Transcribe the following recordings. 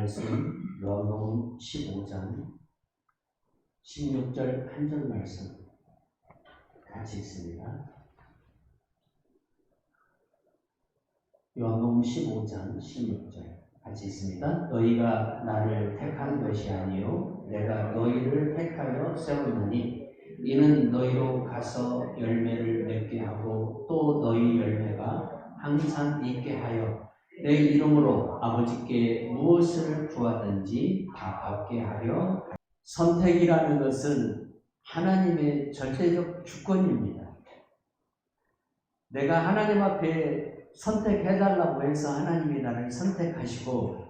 말씀 요한복음 15장 16절 한 절 말씀 같이 읽습니다. 요한복음 15장 16절 같이 읽습니다. 너희가 나를 택한 것이 아니요 내가 너희를 택하여 세웠느니 이는 너희로 가서 열매를 맺게 하고 또 너희 열매가 항상 있게 하여 내 이름으로 아버지께 무엇을 구하든지 다 받게 하려. 선택이라는 것은 하나님의 절대적 주권입니다. 내가 하나님 앞에 선택해달라고 해서 하나님이 나를 선택하시고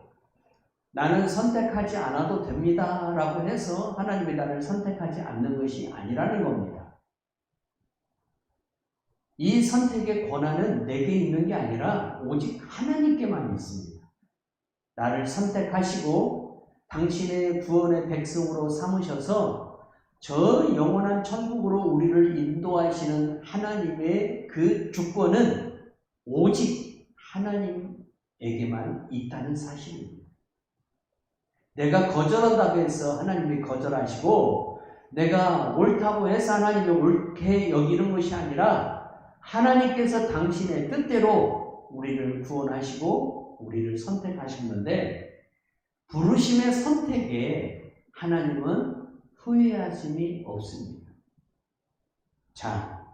나는 선택하지 않아도 됩니다 라고 해서 하나님이 나를 선택하지 않는 것이 아니라는 겁니다. 이 선택의 권한은 내게 있는 게 아니라 오직 하나님께만 있습니다. 나를 선택하시고 당신의 구원의 백성으로 삼으셔서 저 영원한 천국으로 우리를 인도하시는 하나님의 그 주권은 오직 하나님에게만 있다는 사실입니다. 내가 거절한다고 해서 하나님이 거절하시고 내가 옳다고 해서 하나님이 옳게 여기는 것이 아니라 하나님께서 당신의 뜻대로 우리를 구원하시고 우리를 선택하셨는데 부르심의 선택에 하나님은 후회하심이 없습니다. 자,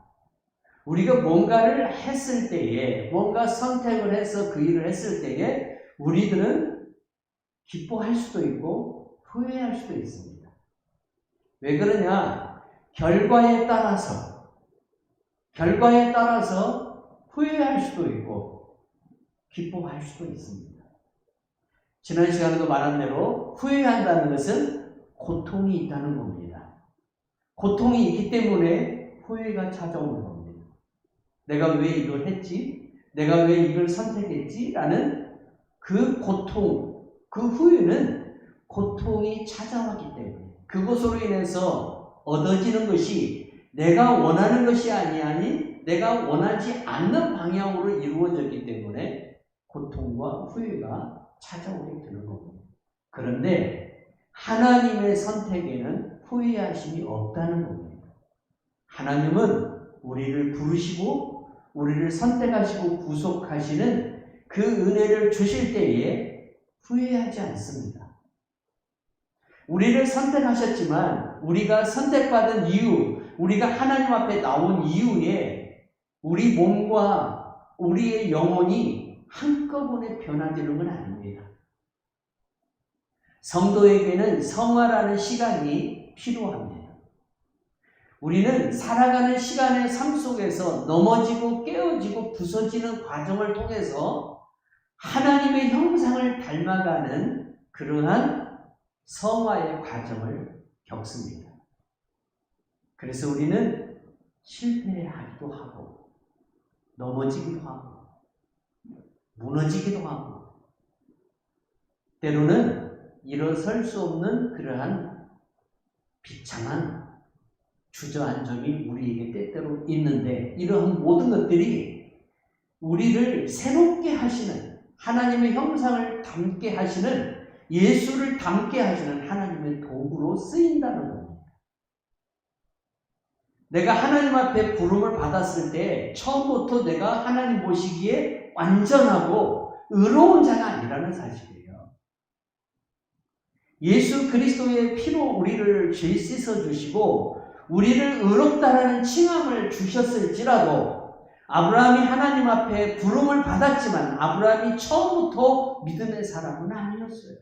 우리가 뭔가를 했을 때에 뭔가 선택을 해서 그 일을 했을 때에 우리들은 기뻐할 수도 있고 후회할 수도 있습니다. 왜 그러냐? 결과에 따라서 후회할 수도 있고 기뻐할 수도 있습니다. 지난 시간에도 말한 대로 후회한다는 것은 고통이 있다는 겁니다. 고통이 있기 때문에 후회가 찾아오는 겁니다. 내가 왜 이걸 했지? 내가 왜 이걸 선택했지? 라는 그 고통, 그 후회는 고통이 찾아왔기 때문에 그것으로 인해서 얻어지는 것이 내가 원하는 것이 아니 내가 원하지 않는 방향으로 이루어졌기 때문에 고통과 후회가 찾아오게 되는 겁니다. 그런데 하나님의 선택에는 후회하심이 없다는 겁니다. 하나님은 우리를 부르시고 우리를 선택하시고 구속하시는 그 은혜를 주실 때에 후회하지 않습니다. 우리를 선택하셨지만 우리가 선택받은 이유, 우리가 하나님 앞에 나온 이후에 우리 몸과 우리의 영혼이 한꺼번에 변화되는 건 아닙니다. 성도에게는 성화라는 시간이 필요합니다. 우리는 살아가는 시간의 삶 속에서 넘어지고 깨어지고 부서지는 과정을 통해서 하나님의 형상을 닮아가는 그러한 성화의 과정을 겪습니다. 그래서 우리는 실패하기도 하고 넘어지기도 하고 무너지기도 하고 때로는 일어설 수 없는 그러한 비참한 주저앉음이 우리에게 때때로 있는데 이러한 모든 것들이 우리를 새롭게 하시는 하나님의 형상을 담게 하시는 예수를 담게 하시는 하나님의 도구로 쓰인다는 겁니다. 내가 하나님 앞에 부름을 받았을 때 처음부터 내가 하나님 보시기에 완전하고 의로운 자가 아니라는 사실이에요. 예수 그리스도의 피로 우리를 죄 씻어주시고 우리를 의롭다라는 칭함을 주셨을지라도 아브라함이 하나님 앞에 부름을 받았지만 아브라함이 처음부터 믿음의 사람은 아니었어요.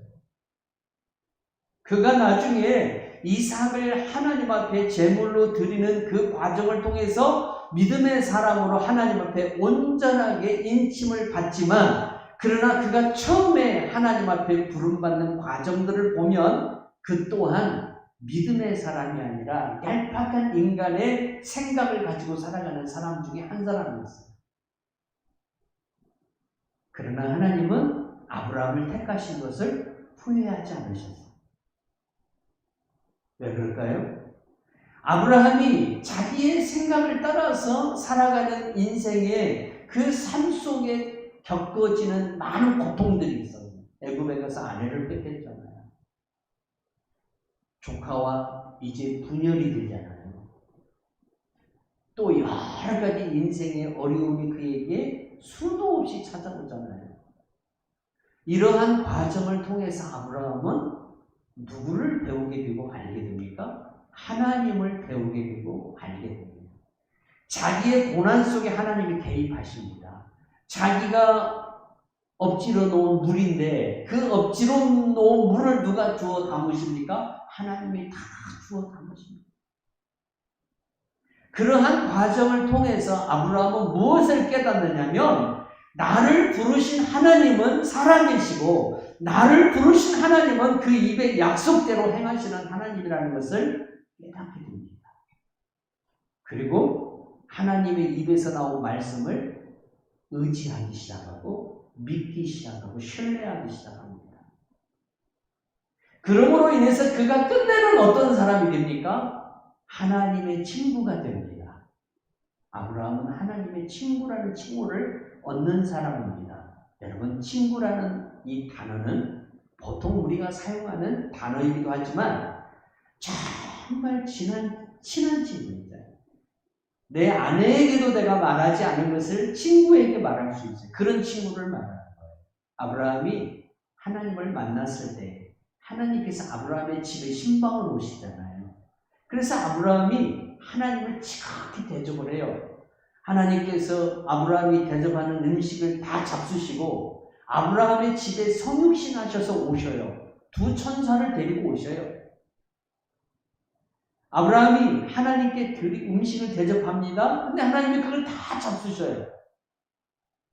그가 나중에 이삭을 하나님 앞에 제물로 드리는 그 과정을 통해서 믿음의 사람으로 하나님 앞에 온전하게 인침을 받지만 그러나 그가 처음에 하나님 앞에 부름받는 과정들을 보면 그 또한 믿음의 사람이 아니라 얄팍한 인간의 생각을 가지고 살아가는 사람 중에 한 사람이었어요. 그러나 하나님은 아브라함을 택하신 것을 후회하지 않으셨어요. 왜 그럴까요? 아브라함이 자기의 생각을 따라서 살아가는 인생의 그 삶 속에 겪어지는 많은 고통들이 있어요. 애굽에 가서 아내를 뺏겼잖아요. 조카와 이제 분열이 되잖아요. 또 여러 가지 인생의 어려움이 그에게 수도 없이 찾아오잖아요. 이러한 과정을 통해서 아브라함은 누구를 배우게 되고 알게 됩니까? 하나님을 배우게 되고 알게 됩니다. 자기의 고난 속에 하나님이 개입하십니다. 자기가 엎질러 놓은 물인데 그 엎질러 놓은 물을 누가 주워 담으십니까? 하나님이 다 주워 담으십니다. 그러한 과정을 통해서 아브라함은 무엇을 깨닫느냐면 나를 부르신 하나님은 살아계시고 나를 부르신 하나님은 그 입의 약속대로 행하시는 하나님이라는 것을 깨닫게 됩니다. 그리고 하나님의 입에서 나온 말씀을 의지하기 시작하고 믿기 시작하고 신뢰하기 시작합니다. 그러므로 인해서 그가 끝내는 어떤 사람이 됩니까? 하나님의 친구가 됩니다. 아브라함은 하나님의 친구라는 칭호를 얻는 사람입니다. 여러분, 친구라는 이 단어는 보통 우리가 사용하는 단어이기도 하지만 정말 친한 친구입니다. 내 아내에게도 내가 말하지 않은 것을 친구에게 말할 수 있어요. 그런 친구를 말하는 거예요. 아브라함이 하나님을 만났을 때 하나님께서 아브라함의 집에 신방을 오시잖아요. 그래서 아브라함이 하나님을 지극히 대접을 해요. 하나님께서 아브라함이 대접하는 음식을 다 잡수시고 아브라함의 집에 성육신 하셔서 오셔요. 두 천사를 데리고 오셔요. 아브라함이 하나님께 음식을 대접합니다. 근데 하나님이 그걸 다 잡수셔요.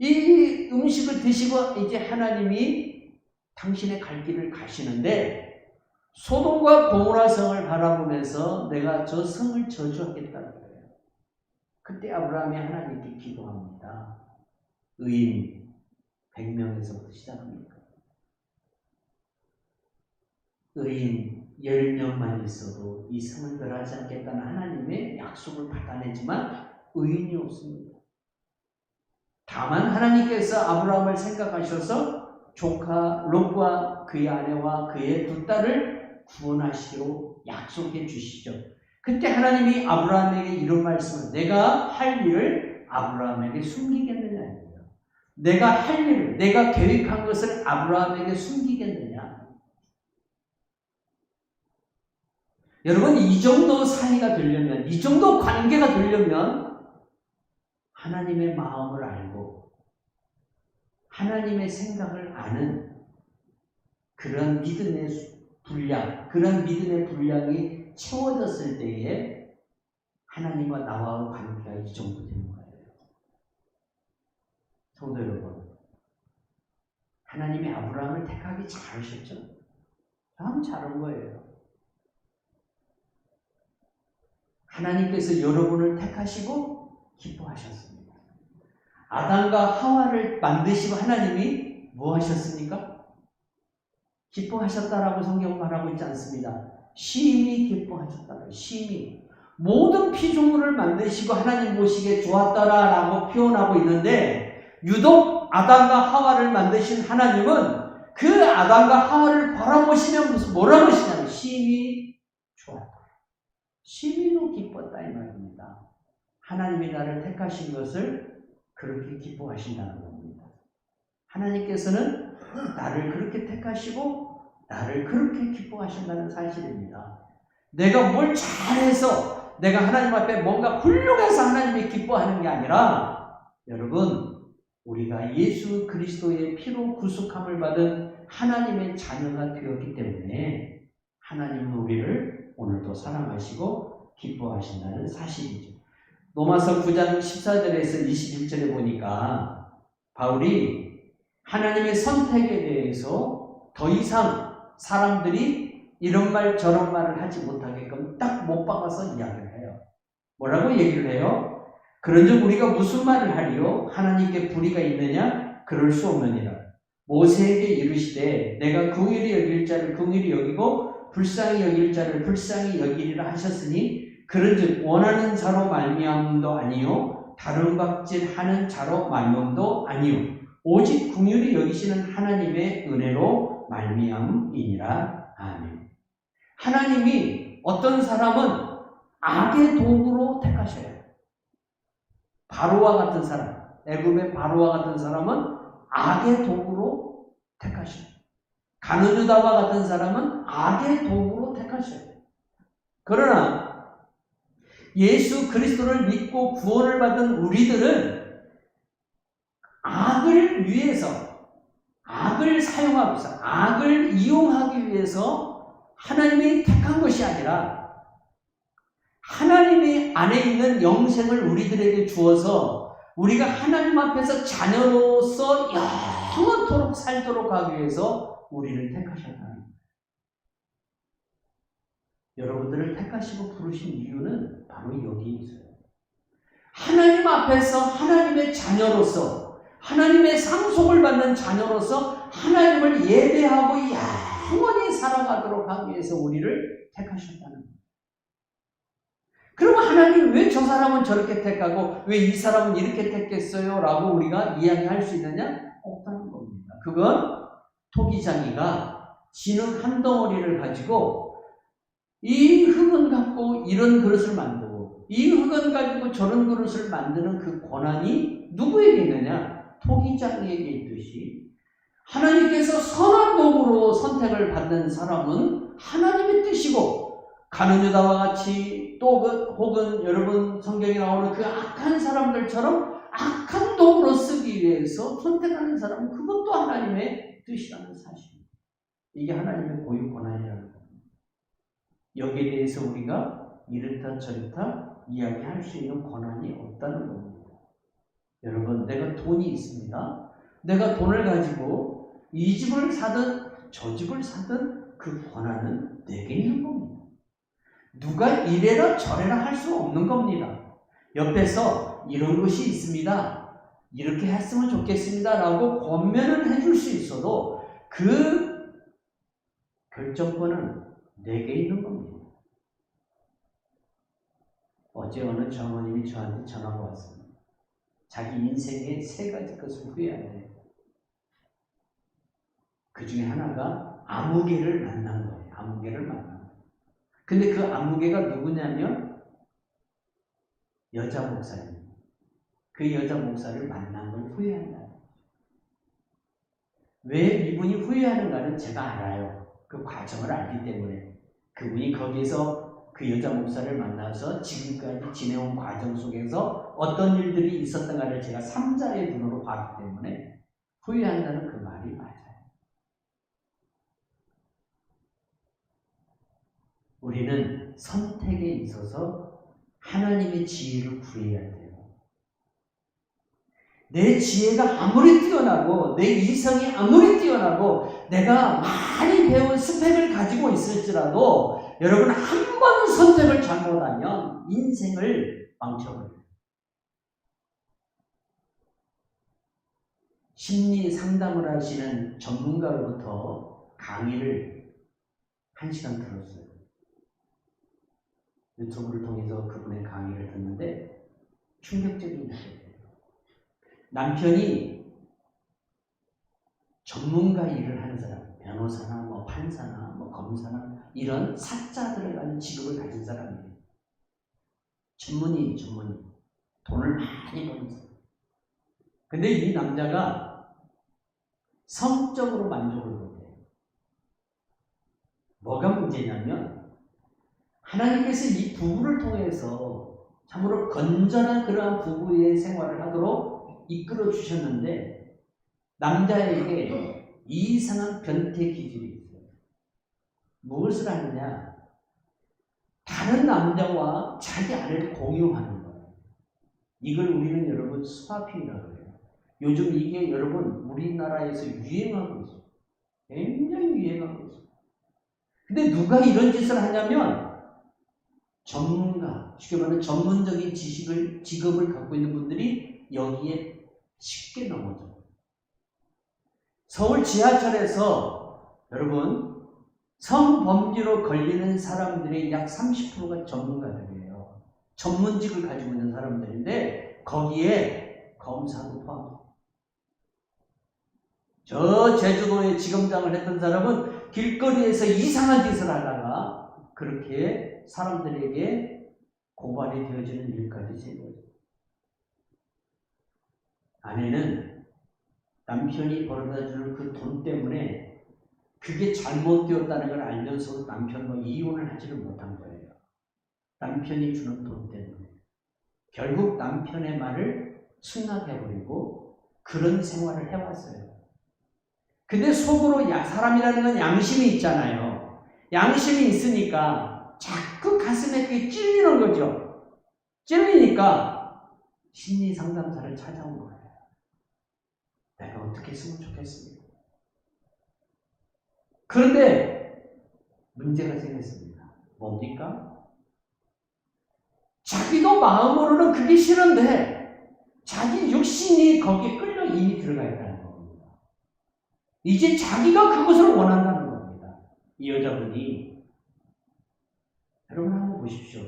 이 음식을 드시고 이제 하나님이 당신의 갈 길을 가시는데 소돔과 고모라 성을 바라보면서 내가 저 성을 저주하겠다는 거예요. 그때 아브라함이 하나님께 기도합니다. 의인 100명에서부터 시작합니까? 의인 10명만 있어도 이 성을 멸하지 않겠다는 하나님의 약속을 받아내지만 의인이 없습니다. 다만 하나님께서 아브라함을 생각하셔서 조카 롯과 그의 아내와 그의 두 딸을 구원하시기로 약속해 주시죠. 그때 하나님이 아브라함에게 이런 말씀을 내가 할 일을 아브라함에게 숨기겠느냐. 내가 할 일을 내가 계획한 것을 아브라함에게 숨기겠느냐. 여러분, 이 정도 사이가 되려면 이 정도 관계가 되려면 하나님의 마음을 알고 하나님의 생각을 아는 그런 믿음의 분량, 그런 믿음의 분량이 채워졌을 때에 하나님과 나와의 관계가 이 정도 되는 거예요. 성도 여러분, 하나님이 아브라함을 택하기 잘하셨죠? 참 잘한 거예요. 하나님께서 여러분을 택하시고 기뻐하셨습니다. 아담과 하와를 만드시고 하나님이 뭐 하셨습니까? 기뻐하셨다라고 성경은 말하고 있지 않습니다. 심히 기뻐하셨다라고. 심히. 모든 피조물을 만드시고 하나님 보시기에 좋았더라라고 표현하고 있는데 유독 아담과 하와를 만드신 하나님은 그 아담과 하와를 바라보시면 무슨 뭐라고 하시냐면 심히 좋았다. 심히도 기뻤다 이 말입니다. 하나님이 나를 택하신 것을 그렇게 기뻐하신다는 겁니다. 하나님께서는 나를 그렇게 택하시고 나를 그렇게 기뻐하신다는 사실입니다. 내가 뭘 잘해서 내가 하나님 앞에 뭔가 훌륭해서 하나님이 기뻐하는 게 아니라 여러분, 우리가 예수 그리스도의 피로 구속함을 받은 하나님의 자녀가 되었기 때문에 하나님은 우리를 오늘도 사랑하시고 기뻐하신다는 사실이죠. 로마서 9장 14절에서 21절에 보니까 바울이 하나님의 선택에 대해서 더 이상 사람들이 이런 말 저런 말을 하지 못하게끔 딱 못 박아서 이야기를 해요. 뭐라고 얘기를 해요? 그런즉 우리가 무슨 말을 하리요? 하나님께 불의가 있느냐? 그럴 수 없느니라. 모세에게 이르시되 내가 긍휼히 여길 자를 긍휼히 여기고 불쌍히 여길 자를 불쌍히 여기리라 하셨으니 그런즉 원하는 자로 말미암음도 아니요 다른 박질하는 자로 말미암음도 아니요 오직 긍휼히 여기시는 하나님의 은혜로 말미암이니라. 아멘. 하나님이 어떤 사람은 악의 도구로 택하셔요. 바로와 같은 사람, 애굽의 바로와 같은 사람은 악의 도구로 택하셔요. 가룟 유다와 같은 사람은 악의 도구로 택하셔요. 그러나 예수 그리스도를 믿고 구원을 받은 우리들은 악을 위해서, 악을 사용하고서, 악을 이용하기 위해서 하나님이 택한 것이 아니라 하나님의 안에 있는 영생을 우리들에게 주어서 우리가 하나님 앞에서 자녀로서 영원토록 살도록 하기 위해서 우리를 택하셨다는 거예요. 여러분들을 택하시고 부르신 이유는 바로 여기에 있어요. 하나님 앞에서 하나님의 자녀로서, 하나님의 상속을 받는 자녀로서 하나님을 예배하고 영원히 살아가도록 하기 위해서 우리를 택하셨다는 거예요. 그러면 하나님 왜 저 사람은 저렇게 택하고 왜 이 사람은 이렇게 택했어요? 라고 우리가 이야기할 수 있느냐? 없다는 겁니다. 그건 토기장이가 진흙 한 덩어리를 가지고 이 흙은 갖고 이런 그릇을 만들고 이 흙은 가지고 저런 그릇을 만드는 그 권한이 누구에게 있느냐? 토기장이에게 있듯이 하나님께서 선한 도구로 선택을 받는 사람은 하나님의 뜻이고 가룟 유다와 같이 또 혹은 여러분 성경에 나오는 그 악한 사람들처럼 악한 도구로 쓰기 위해서 선택하는 사람은 그것도 하나님의 뜻이라는 사실입니다. 이게 하나님의 고유 권한이라는 겁니다. 여기에 대해서 우리가 이렇다 저렇다 이야기할 수 있는 권한이 없다는 겁니다. 여러분, 내가 돈이 있습니다. 내가 돈을 가지고 이 집을 사든 저 집을 사든 그 권한은 내게 있는 겁니다. 누가 이래라 저래라 할 수 없는 겁니다. 옆에서 이런 것이 있습니다. 이렇게 했으면 좋겠습니다. 라고 권면을 해줄 수 있어도 그 결정권은 내게 있는 겁니다. 어제 어느 장모님이 저한테 전화가 왔습니다. 자기 인생의 3가지 것을 후회한대요. 그 중에 하나가 아무개를 만난 거예요. 아무개를 만난 거예요. 근데 그 아무개가 누구냐면 여자 목사입니다. 그 여자 목사를 만난 걸 후회한다. 왜 이분이 후회하는가는 제가 알아요. 그 과정을 알기 때문에. 그분이 거기에서 그 여자 목사를 만나서 지금까지 지내온 과정 속에서 어떤 일들이 있었던가를 제가 3자의 눈으로 봤기 때문에 후회한다는 그 말이 맞아요. 우리는 선택에 있어서 하나님의 지혜를 구해야 돼요. 내 지혜가 아무리 뛰어나고 내 이성이 아무리 뛰어나고 내가 많이 배운 스펙을 가지고 있을지라도 여러분 한 번 선택을 잘못하면 인생을 망쳐버려요. 심리 상담을 하시는 전문가로부터 강의를 1시간 들었어요. 유튜브를 통해서 그분의 강의를 듣는데 충격적인 일이에요. 남편이 전문가 일을 하는 사람, 변호사나 뭐 판사나 뭐 검사나 이런 사자들을 가진 직업을 가진 사람이에요. 전문의. 돈을 많이 버는 사람. 근데 이 남자가 성적으로 만족을 못해요. 뭐가 문제냐면 하나님께서 이 부부를 통해서 참으로 건전한 그러한 부부의 생활을 하도록 이끌어 주셨는데 남자에게 이상한 변태 기질이 있어요. 무엇을 하느냐? 다른 남자와 자기 아내를 공유하는 거예요. 이걸 우리는 여러분 스와핑이라고 해요. 요즘 이게 여러분 우리나라에서 유행하고 있어요. 굉장히 유행하고 있어요. 근데 누가 이런 짓을 하냐면 전문가, 쉽게 말하면 전문적인 직업을 갖고 있는 분들이 여기에 쉽게 넘어져요. 서울 지하철에서 여러분 성범죄로 걸리는 사람들의 약 30%가 전문가들이에요. 전문직을 가지고 있는 사람들인데 거기에 검사도 포함합니다. 저 제주도에 지검장을 했던 사람은 길거리에서 이상한 짓을 하다가 그렇게 사람들에게 고발이 되어지는 일까지 생겨요. 아내는 남편이 벌어다주는 그 돈 때문에 그게 잘못되었다는 걸 알면서도 남편과 이혼을 하지를 못한 거예요. 남편이 주는 돈 때문에. 결국 남편의 말을 승낙해버리고 그런 생활을 해왔어요. 근데 속으로 사람이라는 건 양심이 있잖아요. 양심이 있으니까 자꾸 가슴에 그게 찔리는 거죠. 찔리니까 심리 상담사를 찾아온 거예요. 내가 어떻게 했으면 좋겠습니까? 그런데 문제가 생겼습니다. 뭡니까? 자기도 마음으로는 그게 싫은데 자기 육신이 거기에 끌려 이미 들어가 있다는 겁니다. 이제 자기가 그것을 원한다는 겁니다. 이 여자분이. 여러분 한번 보십시오.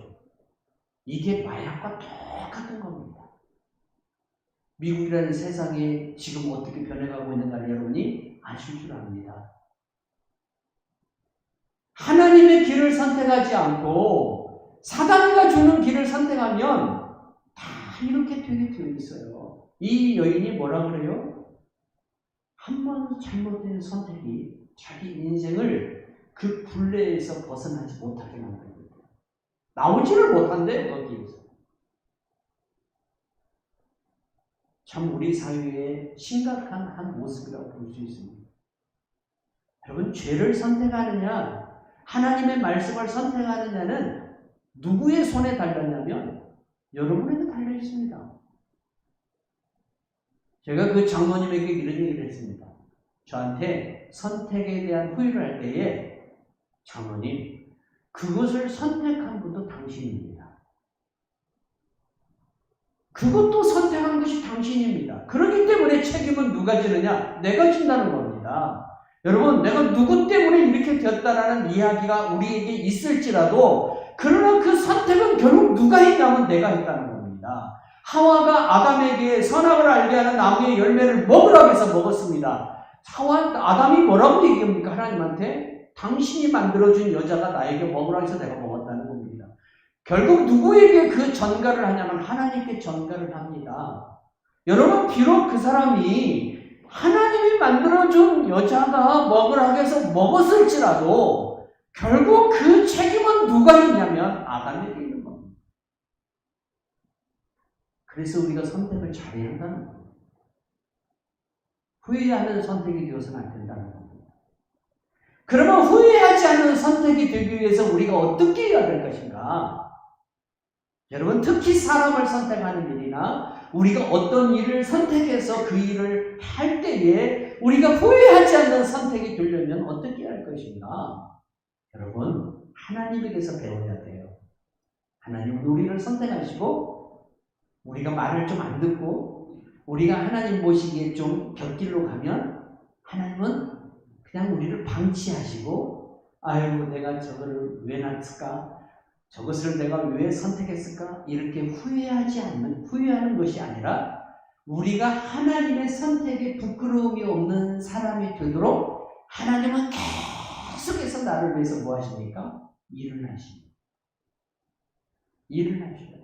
이게 마약과 똑같은 겁니다. 미국이라는 세상이 지금 어떻게 변해가고 있는가를 여러분이 아실 줄 압니다. 하나님의 길을 선택하지 않고 사단과 주는 길을 선택하면 다 이렇게 되게 되어 있어요. 이 여인이 뭐라 그래요? 한 번 잘못된 선택이 자기 인생을 그 굴레에서 벗어나지 못하게 만듭니다. 나오지를 못한대 거기에서. 참 우리 사회의 심각한 한 모습이라고 볼 수 있습니다. 여러분 죄를 선택하느냐 하나님의 말씀을 선택하느냐는 누구의 손에 달렸냐면 여러분에게 달려 있습니다. 제가 그 장모님에게 이런 얘기를 했습니다. 저한테 선택에 대한 후회를 할 때에 장모님 그것을 선택한 분도 당신입니다. 그것도 선택한 것이 당신입니다. 그렇기 때문에 책임은 누가 지느냐? 내가 진다는 겁니다. 여러분 내가 누구 때문에 이렇게 되었다라는 이야기가 우리에게 있을지라도 그러나 그 선택은 결국 누가 했냐면 내가 했다는 겁니다. 하와가 아담에게 선악을 알게 하는 나무의 열매를 먹으라고 해서 먹었습니다. 아담이 뭐라고 얘기합니까? 하나님한테 당신이 만들어준 여자가 나에게 먹으라고 해서 내가 먹었다는 겁니다. 결국 누구에게 그 전가를 하냐면 하나님께 전가를 합니다. 여러분 비록 그 사람이 하나님이 만들어준 여자가 먹으라고 해서 먹었을지라도 결국 그 책임은 누가 있냐면 아담에게 있는 겁니다. 그래서 우리가 선택을 잘해야 한다는 겁니다. 후회하는 선택이 되어서는 안 된다는 겁니다. 그러면 후회하지 않는 선택이 되기 위해서 우리가 어떻게 해야 될 것인가? 여러분 특히 사람을 선택하는 일이나 우리가 어떤 일을 선택해서 그 일을 할 때에 우리가 후회하지 않는 선택이 되려면 어떻게 할 것인가? 여러분 하나님에게서 배워야 돼요. 하나님은 우리를 선택하시고 우리가 말을 좀 안 듣고 우리가 하나님 보시기에 좀 곁길로 가면 하나님은 그냥 우리를 방치하시고 아이고 내가 저거를 왜 낳았을까? 저것을 내가 왜 선택했을까? 이렇게 후회하는 것이 아니라 우리가 하나님의 선택에 부끄러움이 없는 사람이 되도록 하나님은 계속해서 나를 위해서 뭐 하십니까? 일을 하십니다. 일을 하십니다.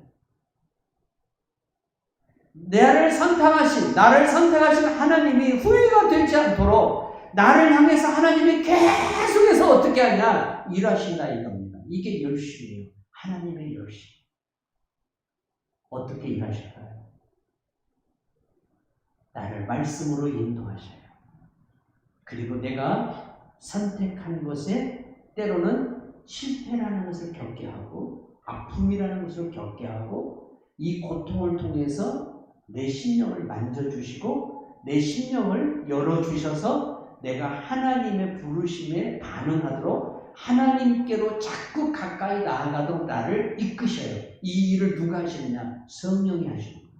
나를 선택하신 하나님이 후회가 되지 않도록 나를 향해서 하나님이 계속해서 어떻게 하냐? 일하신다 이겁니다. 이게 열심이에요. 하나님의 열심. 어떻게 일하실까요? 나를 말씀으로 인도하셔요. 그리고 내가 선택한 것에 때로는 실패라는 것을 겪게 하고 아픔이라는 것을 겪게 하고 이 고통을 통해서 내 심령을 만져주시고 내 심령을 열어주셔서 내가 하나님의 부르심에 반응하도록 하나님께로 자꾸 가까이 나아가도록 나를 이끄셔요. 이 일을 누가 하시느냐? 성령이 하십니다.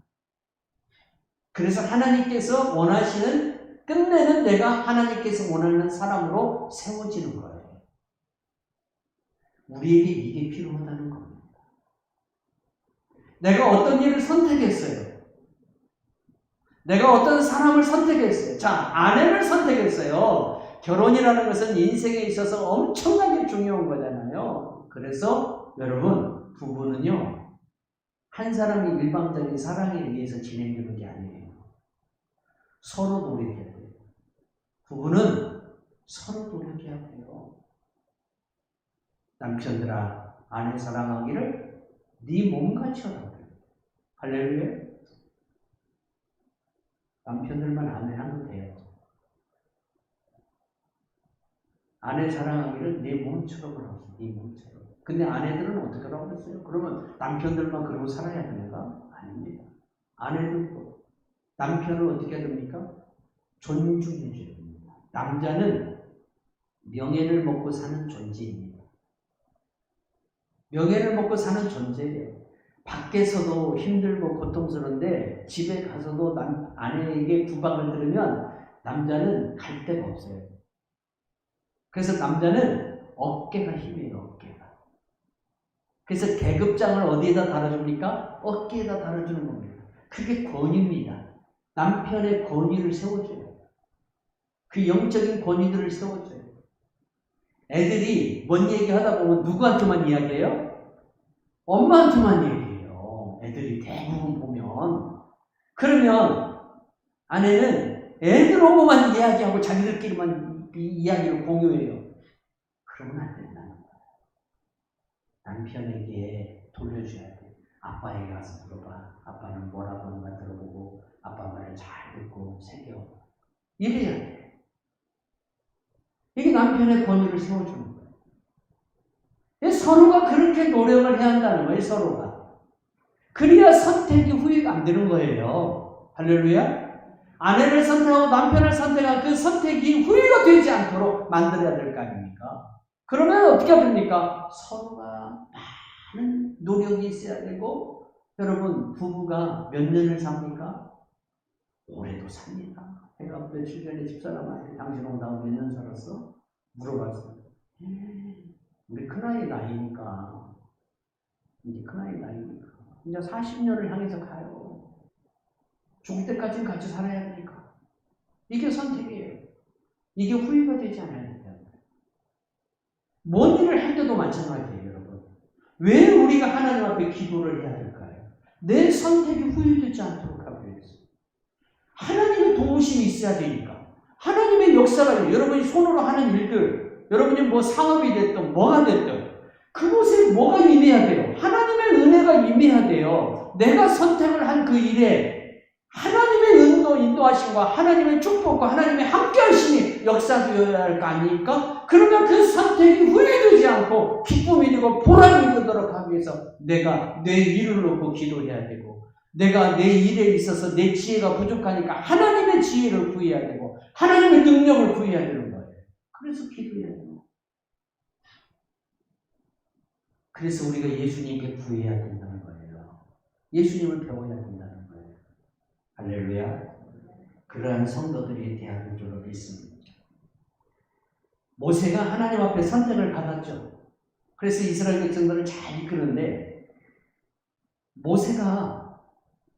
그래서 하나님께서 원하시는 끝내는 내가 하나님께서 원하는 사람으로 세워지는 거예요. 우리에게 이게 필요하다는 겁니다. 내가 어떤 일을 선택했어요. 내가 어떤 사람을 선택했어요. 자, 아내를 선택했어요. 결혼이라는 것은 인생에 있어서 엄청나게 중요한 거잖아요. 그래서 여러분, 부부는요, 한 사람이 일방적인 사랑에 의해서 진행되는 게 아니에요. 서로 노력해야 돼요. 부부는 서로 노력해야 돼요. 남편들아, 아내 사랑하기를 네 몸같이 하라. 할렐루야. 남편들만 아내 하면 돼요. 아내 사랑하기를 내 몸처럼 하라고. 네 몸처럼. 근데 아내들은 어떻게 하라고 그랬어요? 그러면 남편들만 그러고 살아야 되는가? 아닙니다. 아내들도 남편을 어떻게 해야 됩니까? 존중해줘야 됩니다. 남자는 명예를 먹고 사는 존재입니다. 명예를 먹고 사는 존재예요. 밖에서도 힘들고 고통스러운데 집에 가서도 아내에게 구박을 들으면 남자는 갈 데가 없어요. 그래서 남자는 어깨가 힘이에요. 어깨가. 그래서 계급장을 어디에다 달아줍니까? 어깨에다 달아주는 겁니다. 그게 권위입니다. 남편의 권위를 세워줘요. 그 영적인 권위들을 세워줘요. 애들이 뭔 얘기하다 보면 누구한테만 이야기해요? 엄마한테만 얘기해요. 애들이 대부분 보면. 그러면 아내는 애들 오고만 이야기하고 자기들끼리만 이 이야기를 공유해요. 그러면 안 된다는 거예요. 남편에게 돌려줘야 돼. 아빠에게 가서 물어봐. 아빠는 뭐라고 하는가 들어보고 아빠 말을 잘 듣고 새겨. 이래야 돼. 이게 남편의 권위를 세워주는 거예요. 서로가 그렇게 노력을 해야 한다는 거예요. 서로가. 그래야 선택이 후회가 안 되는 거예요. 할렐루야. 아내를 선택하고 남편을 선택한 그 선택이 후회가 되지 않도록 만들어야 될 거 아닙니까? 그러면 어떻게 됩니까? 서로가 많은 노력이 있어야 되고, 여러분, 부부가 몇 년을 삽니까? 오래도 삽니다. 내가 며칠 전에 집사람한테 당신 온다고 몇 년 살았어? 물어봤어요. 우리 큰아이 나이니까, 이제 큰아이 나이니까, 이제 40년을 향해서 가요. 죽을 때까지는 같이 살아야 되니까. 이게 선택이에요. 이게 후회가 되지 않아야 돼요. 뭔 일을 할 때도 마찬가지예요, 여러분. 왜 우리가 하나님 앞에 기도를 해야 될까요? 내 선택이 후회되지 않도록 하기 위해서. 하나님의 도우심이 있어야 되니까. 하나님의 역사가, 여러분이 손으로 하는 일들, 여러분이 뭐 상업이 됐든 뭐가 됐든 그곳에 뭐가 임해야 돼요? 하나님의 은혜가 임해야 돼요. 내가 선택을 한 그 일에 하나님의 인도하심과 하나님의 축복과 하나님의 함께하심이 역사되어야 할 거 아닙니까? 그러면 그 선택이 후회되지 않고 기쁨이 되고 보람이 되도록 하기 위해서 내가 내 일을 놓고 기도해야 되고, 내가 내 일에 있어서 내 지혜가 부족하니까 하나님의 지혜를 구해야 되고 하나님의 능력을 구해야 되는 거예요. 그래서 기도해야 돼요. 그래서 우리가 예수님께 구해야 된다는 거예요. 예수님을 배워야 된다는 거예요. 할렐루야. 그러한 성도들이 되어야 줄로 믿습니다. 모세가 하나님 앞에 선택을 받았죠. 그래서 이스라엘 백성들을 잘 이끄는데, 모세가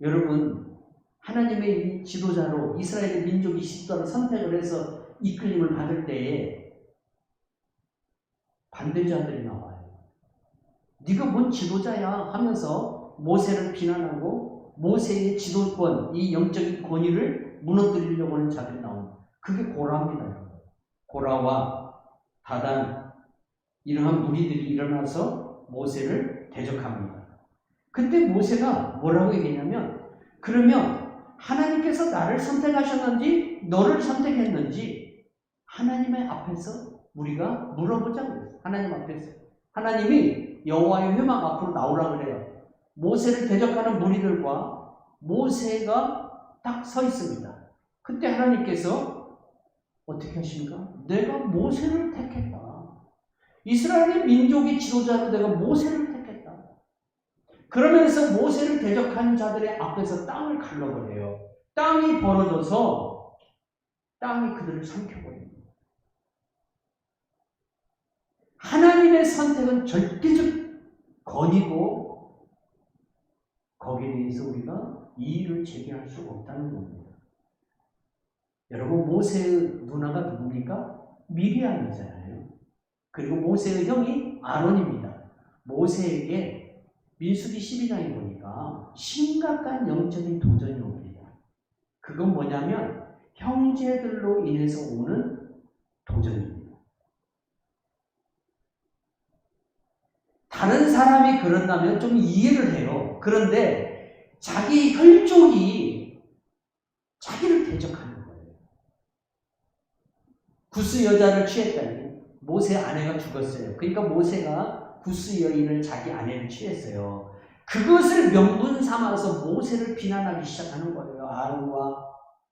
여러분 하나님의 지도자로 이스라엘 민족이 지도자로 선택을 해서 이끌림을 받을 때에 반대자들이 나와요. 네가 뭔 지도자야 하면서 모세를 비난하고 모세의 지도권, 이 영적인 권위를 무너뜨리려고 하는 자들이 나옵니다. 그게 고라입니다. 고라와 다단, 이러한 무리들이 일어나서 모세를 대적합니다. 그때 모세가 뭐라고 얘기했냐면, 그러면 하나님께서 나를 선택하셨는지 너를 선택했는지 하나님의 앞에서 우리가 물어보자고 그랬어요. 하나님 앞에서. 하나님이 여호와의 회막 앞으로 나오라고 그래요. 모세를 대적하는 무리들과 모세가 딱 서 있습니다. 그때 하나님께서 어떻게 하십니까? 내가 모세를 택했다. 이스라엘의 민족의 지도자로 내가 모세를 택했다. 그러면서 모세를 대적하는 자들의 앞에서 땅을 갈라버려요. 땅이 벌어져서 땅이 그들을 삼켜버립니다. 하나님의 선택은 절대적 권위고 거기에 대해서 우리가 이의를 제기할 수가 없다는 겁니다. 여러분 모세의 누나가 누굽니까? 미리암이잖아요. 그리고 모세의 형이 아론입니다. 모세에게 민수기 12장에 보니까 심각한 영적인 도전이 옵니다. 그건 뭐냐면 형제들로 인해서 오는 도전입니다. 다른 사람이 그런다면 좀 이해를 해요. 그런데 자기 혈족이 자기를 대적하는 거예요. 구스 여자를 취했다니 모세 아내가 죽었어요. 그러니까 모세가 구스 여인을 자기 아내를 취했어요. 그것을 명분 삼아서 모세를 비난하기 시작하는 거예요. 아론과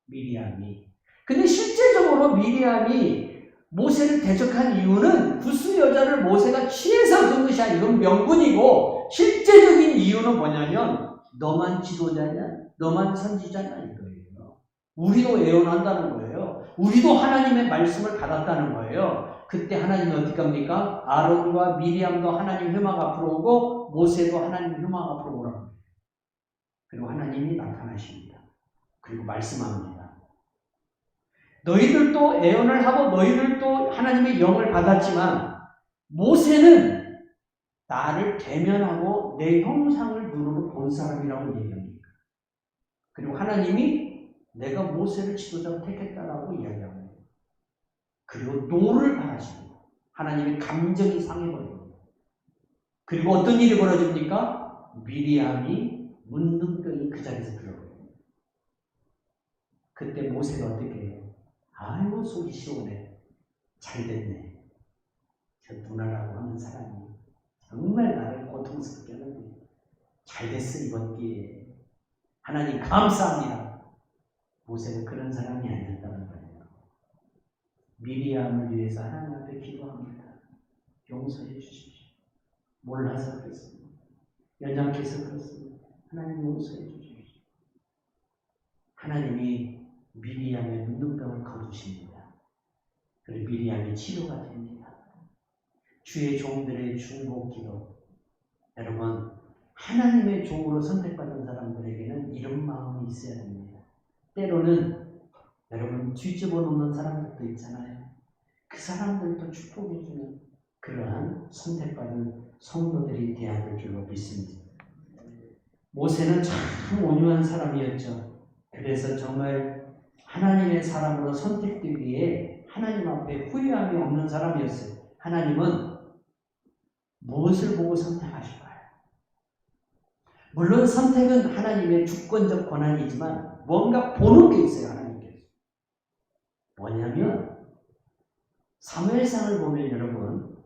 미리암이. 근데 실제적으로 미리암이 모세를 대적한 이유는 구스 여자를 모세가 취해서 그런 것이 아니고 이건 명분이고 실제적인 이유는 뭐냐면 너만 지도자냐? 너만 선지자냐? 이거예요. 우리도 애원한다는 거예요. 우리도 하나님의 말씀을 받았다는 거예요. 그때 하나님이 어떻게 합니까? 아론과 미리암도 하나님 회막 앞으로 오고 모세도 하나님 회막 앞으로 오라고 합니다. 그리고 하나님이 나타나십니다. 그리고 말씀합니다. 너희들도 애원을 하고 너희들도 하나님의 영을 받았지만 모세는 나를 대면하고 내 형상을 눈으로 본 사람이라고 얘기합니다. 그리고 하나님이 내가 모세를 지도자로 택했다라고 이야기합니다. 그리고 노를 바라십니다. 하나님의 감정이 상해버립니다. 그리고 어떤 일이 벌어집니까? 미리암이 문둥병이 그 자리에서 들어버립니다. 그때 모세가 어떻게 해요? 아이고 속이 시원해. 잘됐네. 저 누나라고 하는 사람이 정말 나를 고통스럽게 하는데 잘됐어 이번 기회에. 하나님 감사합니다. 모세는 그런 사람이 아니었다는 거예요. 미리암을 위해서 하나님 앞에 기도합니다. 용서해 주십시오. 몰라서 그렇습니다. 연약해서 그렇습니다. 하나님 용서해 주십시오. 하나님이 미리암의 문둥병을 거두십니다. 그리고 미리암이 치료가 됩니다. 주의 종들의 중보기도. 여러분 하나님의 종으로 선택받은 사람들에게는 이런 마음이 있어야 됩니다. 때로는 여러분 뒤집어 놓는 사람들도 있잖아요. 그 사람들도 축복해주는 그러한 선택받은 성도들이 되어야 될 줄로 믿습니다. 모세는 참 온유한 사람이었죠. 그래서 정말 하나님의 사람으로 선택되기에 하나님 앞에 후회함이 없는 사람이었어요. 하나님은 무엇을 보고 선택하실까요? 물론 선택은 하나님의 주권적 권한이지만 뭔가 보는 게 있어요. 하나님께서. 뭐냐면 사무엘상을 보면 여러분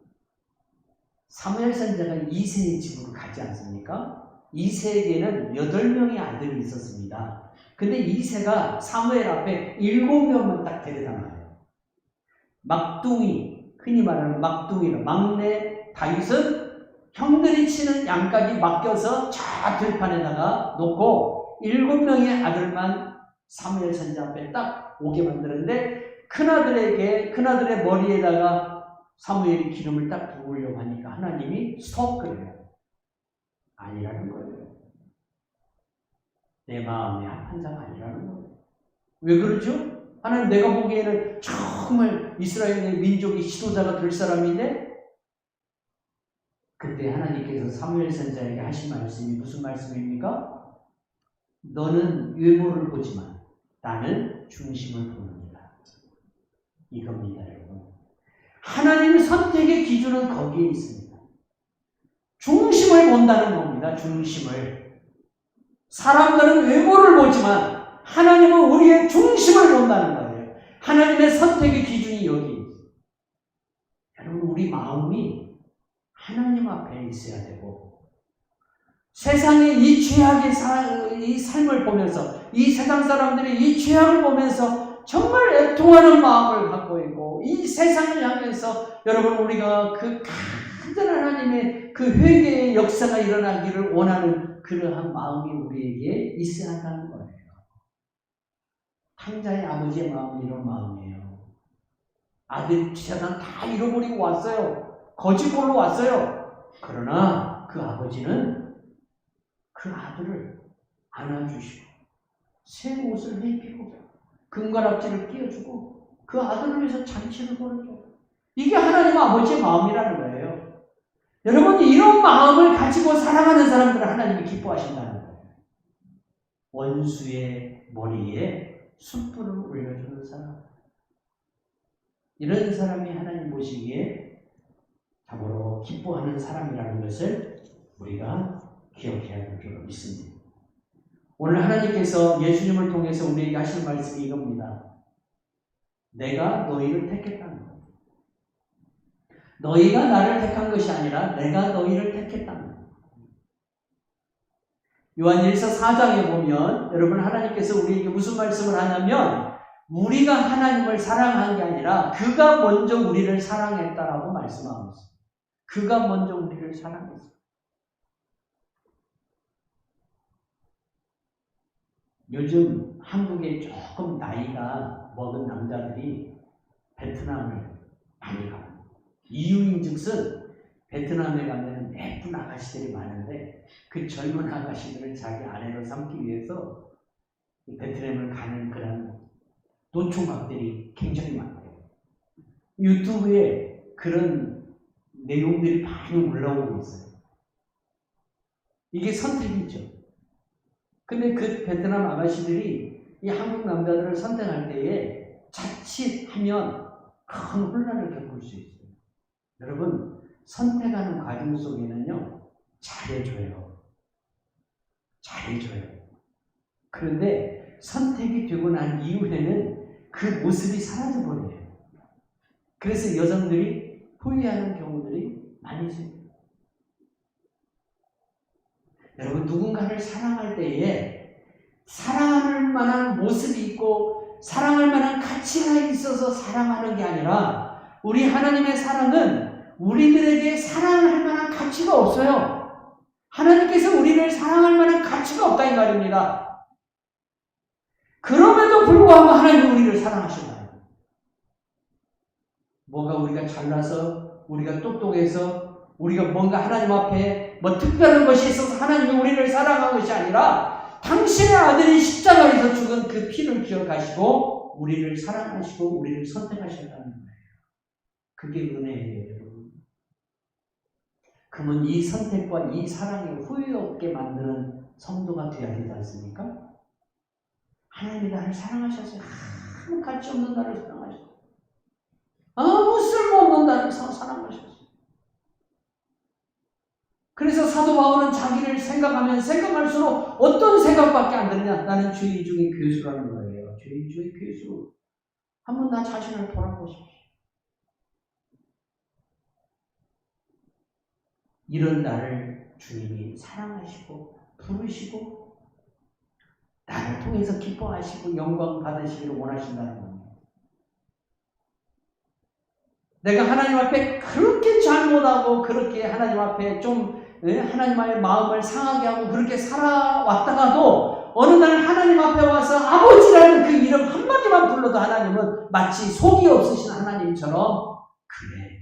사무엘 선지자가 이새의 집으로 가지 않습니까? 이새에게는 8명의 아들이 있었습니다. 근데 이새가 사무엘 앞에 7명만 딱 데려다 놔요. 막둥이, 흔히 말하는 막둥이는 막내 다윗은 형들이 치는 양까지 맡겨서 저 들판에다가 놓고 7명의 아들만 사무엘 선지자 앞에 딱 오게 만드는데 큰아들의 머리에다가 사무엘이 기름을 딱 부으려고 하니까 하나님이 스톱 그래요. 아니라는 거예요. 내 마음에 합한 자가 아니라는 거예요. 왜 그러죠? 하나님 내가 보기에는 정말 이스라엘의 민족의 지도자가 될 사람인데 그때 하나님께서 사무엘 선지자에게 하신 말씀이 무슨 말씀입니까? 너는 외모를 보지만 나는 중심을 보는다. 이겁니다, 여러분. 하나님의 선택의 기준은 거기에 있습니다. 중심을 본다는 겁니다. 중심을. 사람들은 외모를 보지만 하나님은 우리의 중심을 본다는 거예요. 하나님의 선택의 기준이 여기 있어요. 여러분 우리 마음이 하나님 앞에 있어야 되고 세상의 이 죄악의 이 삶을 보면서 이 세상 사람들이 이 죄악을 보면서 정말 애통하는 마음을 갖고 있고 이 세상을 향해서 여러분 우리가 그 간절한 하나님의 그 회개의 역사가 일어나기를 원하는 그러한 마음이 우리에게 있어야 한다는 거예요. 탕자의 아버지의 마음은 이런 마음이에요. 아들 세상 다 잃어버리고 왔어요. 거지꼴로 왔어요. 그러나 그 아버지는 그 아들을 안아주시고 새 옷을 입히고 금가락지를 끼워주고 그 아들을 위해서 잔치를 벌여줘. 이게 하나님 아버지의 마음이라는 거예요. 여러분, 이런 마음을 가지고 사랑하는 사람들은 하나님이 기뻐하신다는 거예요. 원수의 머리에 숯불을 올려주는 사람. 이런 사람이 하나님 보시기에 참으로 기뻐하는 사람이라는 것을 우리가 기억해야 될 줄로 믿습니다. 오늘 하나님께서 예수님을 통해서 우리에게 하실 말씀이 이겁니다. 내가 너희를 택했다는 거예요. 너희가 나를 택한 것이 아니라 내가 너희를 택했다는 거예요. 요한일서 4장에 보면 여러분 하나님께서 우리에게 무슨 말씀을 하냐면 우리가 하나님을 사랑한 게 아니라 그가 먼저 우리를 사랑했다라고 말씀하고 있어요. 그가 먼저 우리를 사랑했어요. 요즘 한국에 조금 나이가 먹은 남자들이 베트남을 많이 가요. 이유인즉슨 베트남에 가면 예쁜 아가씨들이 많은데 그 젊은 아가씨들을 자기 아내로 삼기 위해서 베트남을 가는 그런 노총각들이 굉장히 많아요. 유튜브에 그런 내용들이 많이 올라오고 있어요. 이게 선택이죠. 근데 그 베트남 아가씨들이 이 한국 남자들을 선택할 때에 자칫하면 큰 혼란을 겪을 수 있어요. 여러분, 선택하는 과정 속에는요, 잘해줘요. 그런데 선택이 되고 난 이후에는 그 모습이 사라져버려요. 그래서 여성들이 후회하는 경우들이 많이 있습니다. 여러분, 누군가를 사랑할 때에 사랑할 만한 모습이 있고 사랑할 만한 가치가 있어서 사랑하는 게 아니라 우리 하나님의 사랑은 우리들에게 사랑할 만한 가치가 없어요. 하나님께서 우리를 사랑할 만한 가치가 없다 이 말입니다. 그럼에도 불구하고 하나님은 우리를 사랑하신다. 뭐가 우리가 잘나서 우리가 똑똑해서 우리가 뭔가 하나님 앞에 뭐 특별한 것이 있어서 하나님이 우리를 사랑한 것이 아니라 당신의 아들이 십자가에서 죽은 그 피를 기억하시고 우리를 사랑하시고 우리를 선택하셨다는 거예요. 그게 은혜예요, 여러분. 그러면 이 선택과 이 사랑에 후회 없게 만드는 성도가 되어야 되지 않습니까? 하나님이 나를 사랑하셨어요. 아무 가치 없는 나를 사랑하셨어요. 아무 쓸모없는 나를 사랑하셨어요. 그래서 사도 바울은 자기를 생각하면 생각할수록 어떤 생각밖에 안 드느냐? 나는 죄인 중에 괴수라는 거예요. 죄인 중에 괴수. 한번 나 자신을 돌아보십시오. 이런 나를 주님이 사랑하시고 부르시고 나를 통해서 기뻐하시고 영광 받으시기를 원하신다는 겁니다. 내가 하나님 앞에 그렇게 잘못하고 그렇게 하나님 앞에 좀 하나님의 마음을 상하게 하고 그렇게 살아왔다가도 어느 날 하나님 앞에 와서 아버지라는 그 이름 한마디만 불러도 하나님은 마치 속이 없으신 하나님처럼 그래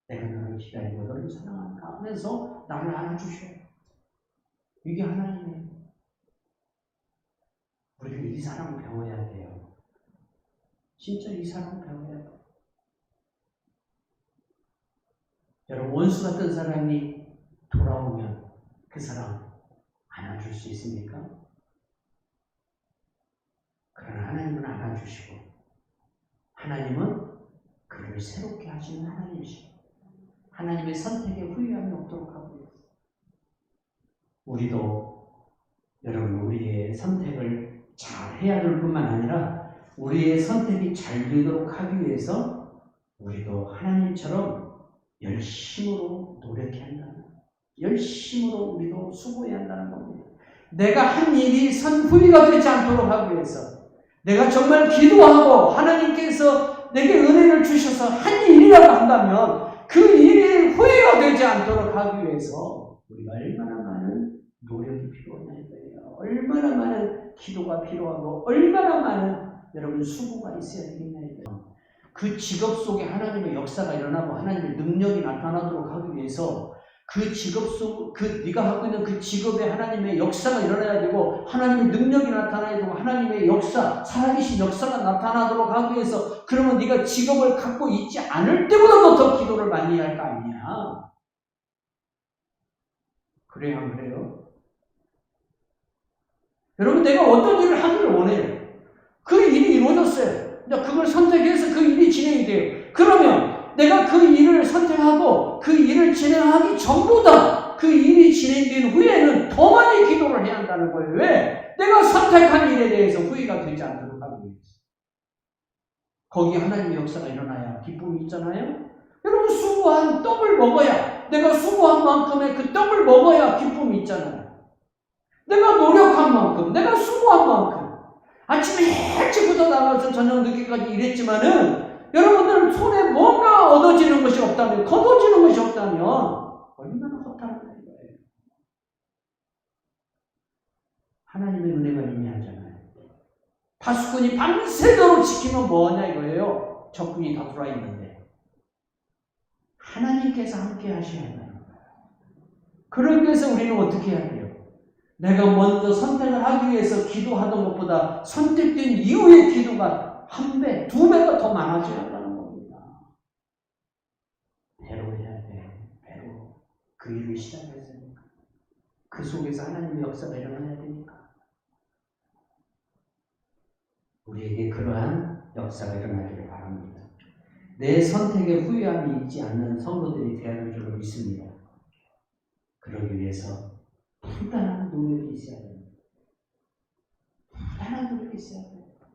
내가 너를 기다리고 너를 사랑한다 하면서 나를 안아주셔요. 이게 하나님이에요. 우리가 이 사랑 배워야 돼요. 진짜 이 사랑 배워야 돼요. 여러분, 원수 같은 사람이 돌아오면 그 사람 안아줄 수 있습니까? 그러나 하나님은 안아주시고 하나님은 그를 새롭게 하시는 하나님이시고 하나님의 선택에 후회함이 없도록 하고 있어요. 우리도 여러분 우리의 선택을 잘 해야 될 뿐만 아니라 우리의 선택이 잘 되도록 하기 위해서 우리도 하나님처럼 열심으로 노력해야 한다는 거예요. 열심으로 우리도 수고해야 한다는 겁니다. 내가 한 일이 후회가 되지 않도록 하기 위해서 내가 정말 기도하고 하나님께서 내게 은혜를 주셔서 한 일이라고 한다면 그 일이 후회가 되지 않도록 하기 위해서 우리가 얼마나 많은 노력이 필요하냐는 거예요. 얼마나 많은 기도가 필요하고 얼마나 많은 여러분 수고가 있어야 되겠냐는 그 직업 속에 하나님의 역사가 일어나고 하나님의 능력이 나타나도록 하기 위해서 그 직업 속, 네가 하고 있는 그 직업에 하나님의 역사가 일어나야 되고 하나님의 능력이 나타나야 되고 하나님의 역사, 살아계신 역사가 나타나도록 하기 위해서 그러면 네가 직업을 갖고 있지 않을 때보다도 더 기도를 많이 할 거 아니야. 그래요, 안 그래요? 여러분, 내가 어떤 일을 하기를 원해요. 그 일이 이루어졌어요. 그걸 선택해서 그 일이 진행이 돼요. 그러면 내가 그 일을 선택하고 그 일을 진행하기 전보다 그 일이 진행된 후에는 더 많이 기도를 해야 한다는 거예요. 왜? 내가 선택한 일에 대해서 후회가 되지 않도록 하기 위해서. 거기에 하나님의 역사가 일어나야 기쁨이 있잖아요. 여러분, 수고한 떡을 먹어야, 내가 수고한 만큼의 그 떡을 먹어야 기쁨이 있잖아요. 내가 노력한 만큼, 내가 수고한 만큼. 아침에 일찍부터 나가서 저녁 늦게까지 일했지만은 여러분들은 손에 뭔가 얻어지는 것이 없다면, 거둬지는 것이 없다면 얼마나 허탈한 거예요. 하나님의 은혜가 의미하잖아요. 파수꾼이 밤새도록 지키면 뭐하냐 이거예요. 적군이 다 들어와 있는데 하나님께서 함께 하셔야 한다는 거예요. 그러기 위해서 우리는 어떻게 해야 돼요? 내가 먼저 선택을 하기 위해서 기도하던 것보다 선택된 이후의 기도가 1배, 2배가 더 많아져야 한다는 겁니다. 배로 해야 돼. 배로. 그 일을 시작했으니까. 그 속에서 하나님의 역사가 일어나야 되니까. 우리에게 그러한 역사가 일어나기를 바랍니다. 내 선택에 후회함이 있지 않는 성도들이 되어야 줄로 믿습니다. 그러기 위해서 부단한 노력이 있어야 됩니다. 부단한 노력이 있어야 됩니다.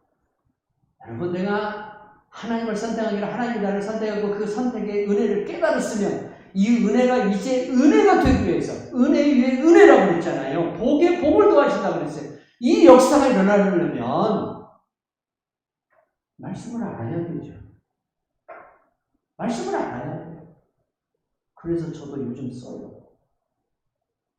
여러분, 내가 하나님을 선택하기를 하나님이 나를 선택하고 그 선택의 은혜를 깨달았으면 이 은혜가 이제 은혜가 되기 위해서 은혜 위에 은혜라고 그랬잖아요. 복에 복을 더하신다고 그랬어요. 이 역사가 일어나려면 말씀을 알아야 되죠. 말씀을 알아야 돼요. 그래서 저도 요즘 써요.